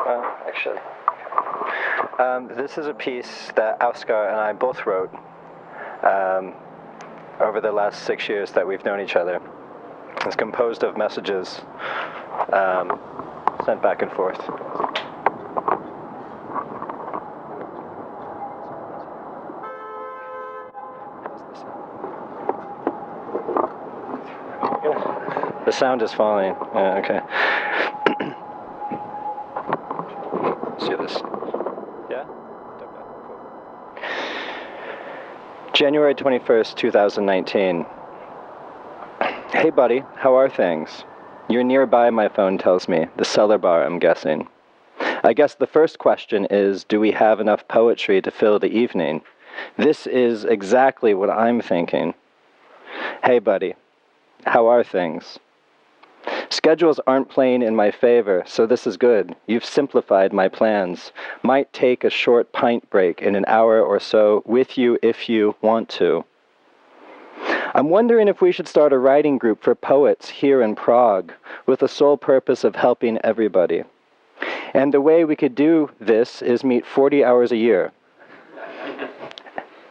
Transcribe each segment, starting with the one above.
Actually. This is a piece that Ásgeir and I both wrote over the last 6 years that we've known each other. It's composed of messages sent back and forth. The sound is falling. Okay. See this? Yeah? January 21st, 2019. Hey buddy, how are things? You're nearby, my phone tells me. The cellar bar, I'm guessing. I guess the first question is, do we have enough poetry to fill the evening? This is exactly what I'm thinking. Hey buddy, how are things? Schedules aren't playing in my favor, so this is good. You've simplified my plans. Might take a short pint break in an hour or so with you if you want to. I'm wondering if we should start a writing group for poets here in Prague with the sole purpose of helping everybody. And the way we could do this is meet 40 hours a year.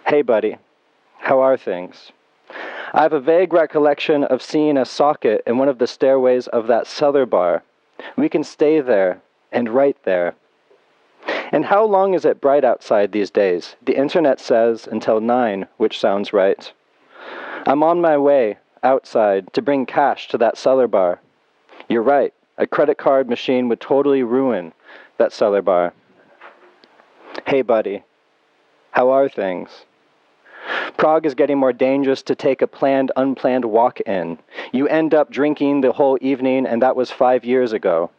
Hey buddy, how are things? I have a vague recollection of seeing a socket in one of the stairways of that cellar bar. We can stay there and write there. And how long is it bright outside these days? The internet says until 9, which sounds right. I'm on my way outside to bring cash to that cellar bar. You're right, a credit card machine would totally ruin that cellar bar. Hey buddy, how are things? Prague is getting more dangerous to take a planned, unplanned walk in. You end up drinking the whole evening, and that was 5 years ago.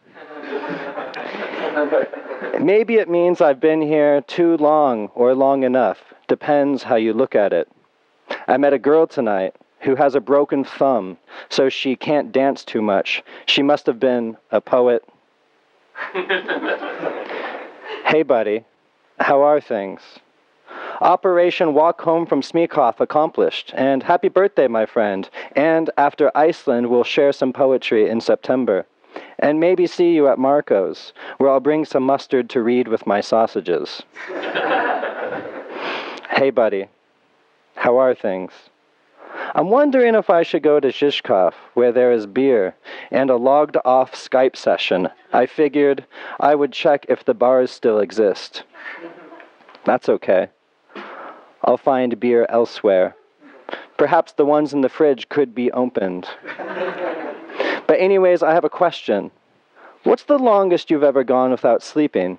Maybe it means I've been here too long or long enough. Depends how you look at it. I met a girl tonight who has a broken thumb, so she can't dance too much. She must have been a poet. Hey buddy, how are things? Operation Walk Home from Smíchov accomplished, and happy birthday, my friend. And after Iceland, we'll share some poetry in September. And maybe see you at Marco's, where I'll bring some mustard to read with my sausages. Hey buddy, how are things? I'm wondering if I should go to Žižkov, where there is beer, and a logged-off Skype session. I figured I would check if the bars still exist. That's okay. I'll find beer elsewhere. Perhaps the ones in the fridge could be opened. But anyways, I have a question. What's the longest you've ever gone without sleeping?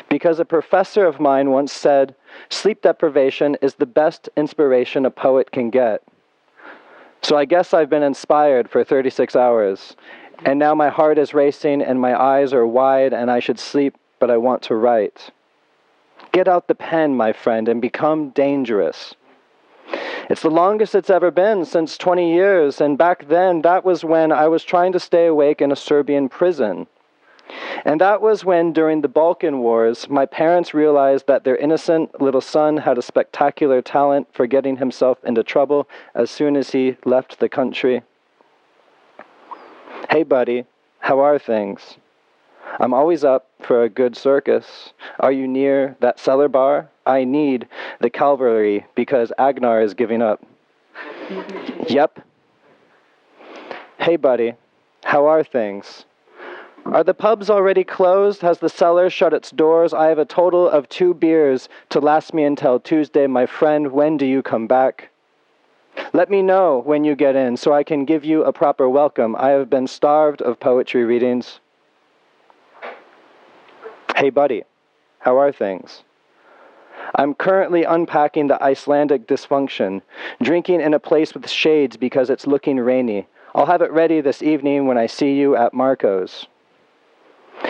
Because a professor of mine once said, sleep deprivation is the best inspiration a poet can get. So I guess I've been inspired for 36 hours, and now my heart is racing and my eyes are wide and I should sleep, but I want to write. Get out the pen, my friend, and become dangerous. It's the longest it's ever been, since 20 years, and back then, that was when I was trying to stay awake in a Serbian prison. And that was when, during the Balkan Wars, my parents realized that their innocent little son had a spectacular talent for getting himself into trouble as soon as he left the country. Hey buddy, how are things? I'm always up for a good circus. Are you near that cellar bar? I need the cavalry because Agnar is giving up. Yep. Hey buddy, how are things? Are the pubs already closed? Has the cellar shut its doors? I have a total of 2 beers to last me until Tuesday. My friend, when do you come back? Let me know when you get in so I can give you a proper welcome. I have been starved of poetry readings. Hey buddy, how are things? I'm currently unpacking the Icelandic dysfunction, drinking in a place with shades because it's looking rainy. I'll have it ready this evening when I see you at Marco's.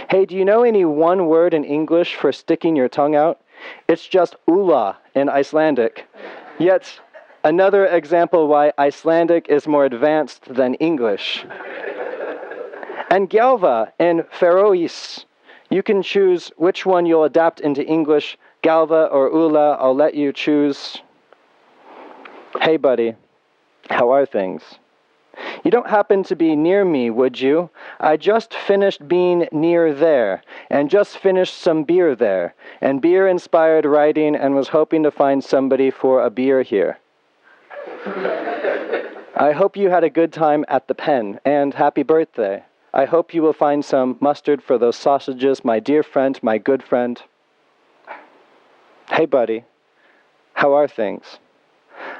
Hey, do you know any one word in English for sticking your tongue out? It's just ula in Icelandic. Yet, another example why Icelandic is more advanced than English. And Galva in Faroese. You can choose which one you'll adapt into English, Galva or Ula. I'll let you choose. Hey buddy, how are things? You don't happen to be near me, would you? I just finished being near there, and just finished some beer there, and beer-inspired writing, and was hoping to find somebody for a beer here. I hope you had a good time at the pen, and happy birthday. I hope you will find some mustard for those sausages, my dear friend, my good friend. Hey, buddy. How are things?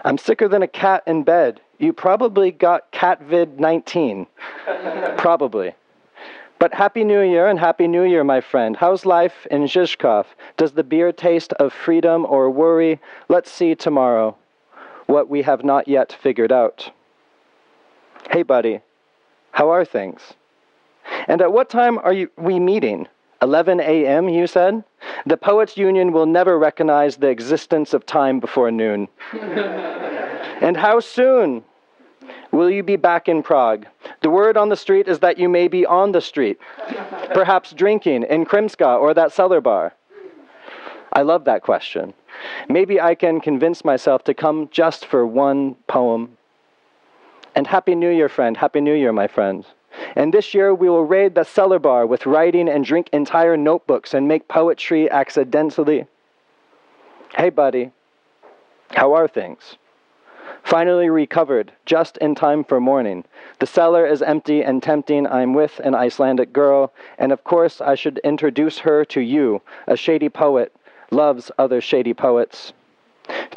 I'm sicker than a cat in bed. You probably got catvid-19. Probably. But Happy New Year, and Happy New Year, my friend. How's life in Zhizhkov? Does the beer taste of freedom or worry? Let's see tomorrow what we have not yet figured out. Hey, buddy. How are things? And at what time are we meeting? 11 a.m., you said? The Poets' Union will never recognize the existence of time before noon. And how soon will you be back in Prague? The word on the street is that you may be on the street, perhaps drinking in Krimska or that cellar bar. I love that question. Maybe I can convince myself to come just for one poem. And Happy New Year, friend. Happy New Year, my friend. And this year we will raid the cellar bar with writing and drink entire notebooks and make poetry accidentally. Hey, buddy. How are things? Finally recovered, just in time for morning. The cellar is empty and tempting. I'm with an Icelandic girl, and of course I should introduce her to you. A shady poet loves other shady poets.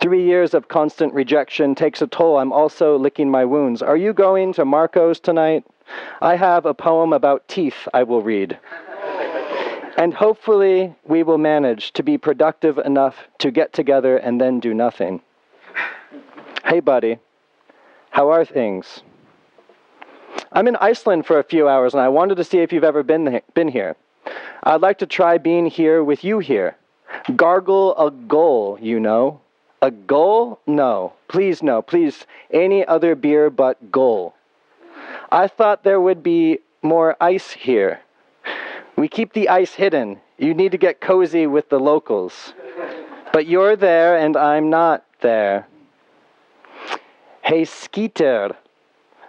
3 years of constant rejection takes a toll. I'm also licking my wounds. Are you going to Marco's tonight? I have a poem about teeth I will read. And hopefully we will manage to be productive enough to get together and then do nothing. Hey, buddy. How are things? I'm in Iceland for a few hours, and I wanted to see if you've ever been here. I'd like to try being here with you here. Gargle a goal, you know. A goal? No. Please, no. Please, any other beer but goal. I thought there would be more ice here. We keep the ice hidden. You need to get cozy with the locals. But you're there, and I'm not there. Hey, Skeeter,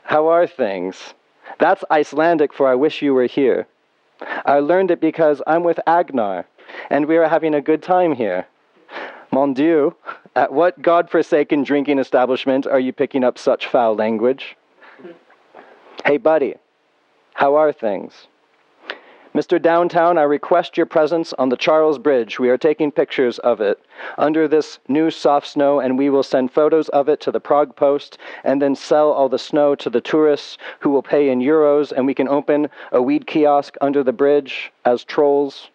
how are things? That's Icelandic for I wish you were here. I learned it because I'm with Agnar, and we are having a good time here. Mon Dieu, at what godforsaken drinking establishment are you picking up such foul language? Hey, buddy, how are things? Mr. Downtown, I request your presence on the Charles Bridge. We are taking pictures of it under this new soft snow, and we will send photos of it to the Prague Post and then sell all the snow to the tourists who will pay in euros, and we can open a weed kiosk under the bridge as trolls.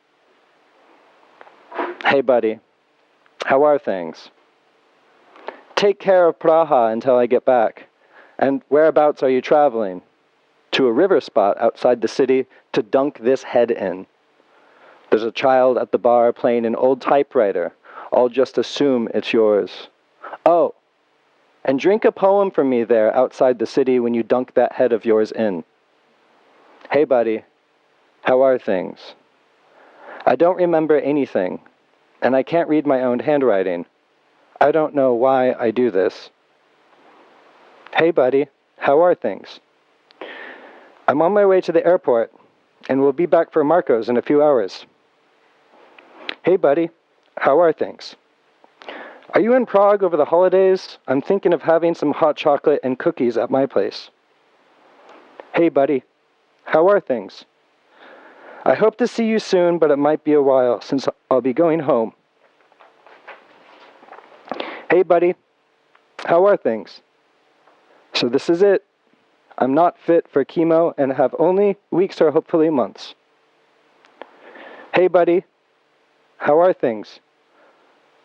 Hey, buddy, how are things? Take care of Praha until I get back. And whereabouts are you traveling? To a river spot outside the city to dunk this head in. There's a child at the bar playing an old typewriter. I'll just assume it's yours. Oh, and drink a poem for me there outside the city when you dunk that head of yours in. Hey, buddy, how are things? I don't remember anything, and I can't read my own handwriting. I don't know why I do this. Hey, buddy, how are things? I'm on my way to the airport, and we'll be back for Marco's in a few hours. Hey, buddy, how are things? Are you in Prague over the holidays? I'm thinking of having some hot chocolate and cookies at my place. Hey, buddy, how are things? I hope to see you soon, but it might be a while since I'll be going home. Hey, buddy, how are things? So this is it. I'm not fit for chemo and have only weeks or hopefully months. Hey, buddy, how are things?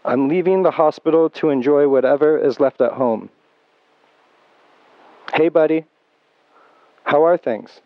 I'm leaving the hospital to enjoy whatever is left at home. Hey, buddy, how are things?